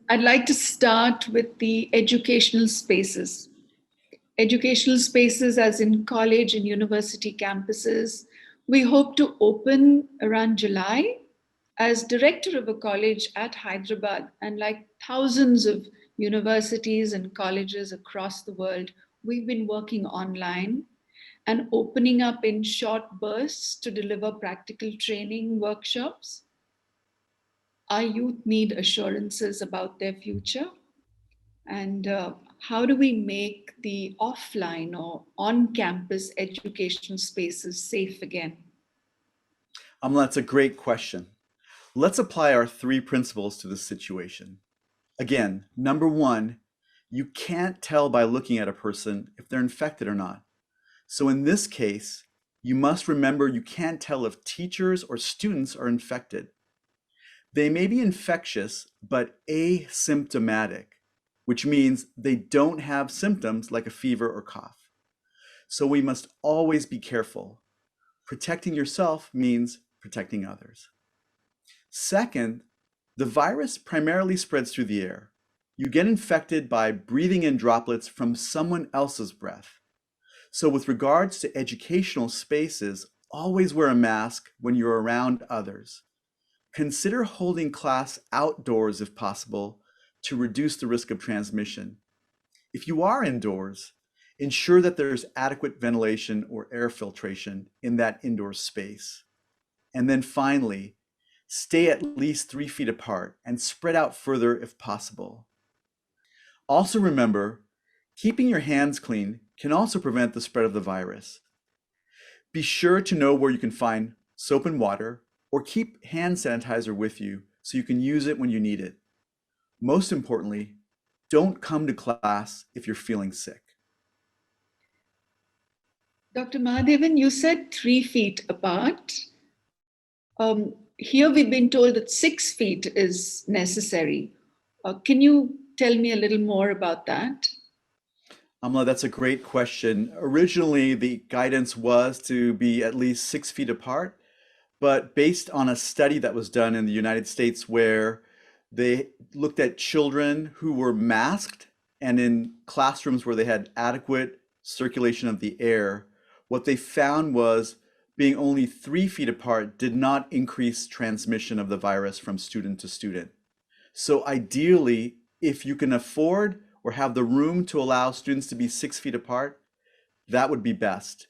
I'd like to start with the educational spaces. Educational spaces, as in college and university campuses, we hope to open around July. As director of a college at Hyderabad, and like thousands of universities and colleges across the world, we've been working online and opening up in short bursts to deliver practical training workshops. Our youth need assurances about their future. And how do we make the offline or on campus educational spaces safe again? That's a great question. Let's apply our three principles to this situation. Again, number one, you can't tell by looking at a person if they're infected or not. So in this case, you must remember you can't tell if teachers or students are infected. They may be infectious, but asymptomatic, which means they don't have symptoms like a fever or cough. So we must always be careful. Protecting yourself means protecting others. Second, the virus primarily spreads through the air. You get infected by breathing in droplets from someone else's breath. So with regards to educational spaces, always wear a mask when you're around others. Consider holding class outdoors if possible to reduce the risk of transmission. If you are indoors, ensure that there's adequate ventilation or air filtration in that indoor space. And then finally, stay at least 3 feet apart and spread out further if possible. Also remember, keeping your hands clean can also prevent the spread of the virus. Be sure to know where you can find soap and water, or keep hand sanitizer with you so you can use it when you need it. Most importantly, don't come to class if you're feeling sick. Dr. Mahadevan, you said 3 feet apart. Here we've been told that 6 feet is necessary. Can you tell me a little more about that? Amla, that's a great question. Originally, the guidance was to be at least 6 feet apart, but based on a study that was done in the United States where they looked at children who were masked and in classrooms where they had adequate circulation of the air, what they found was being only 3 feet apart did not increase transmission of the virus from student to student. So ideally, if you can afford or have the room to allow students to be 6 feet apart, that would be best.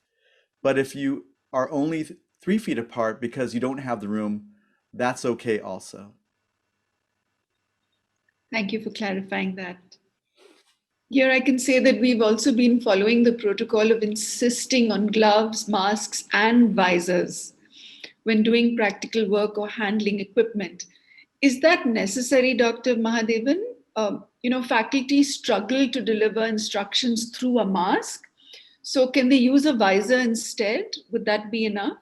But if you are only 3 feet apart because you don't have the room, that's okay also. Thank you for clarifying that. Here I can say that we've also been following the protocol of insisting on gloves, masks, and visors when doing practical work or handling equipment. Is that necessary, Dr. Mahadevan? Faculty struggle to deliver instructions through a mask. So can they use a visor instead? Would that be enough?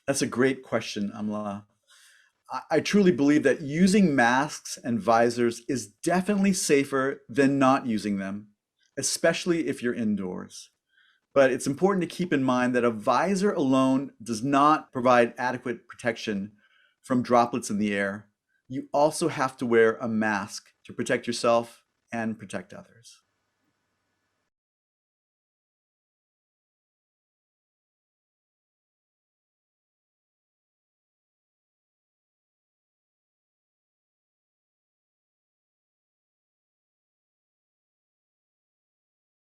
That's a great question, Amla. I truly believe that using masks and visors is definitely safer than not using them, especially if you're indoors. But it's important to keep in mind that a visor alone does not provide adequate protection from droplets in the air. You also have to wear a mask to protect yourself and protect others.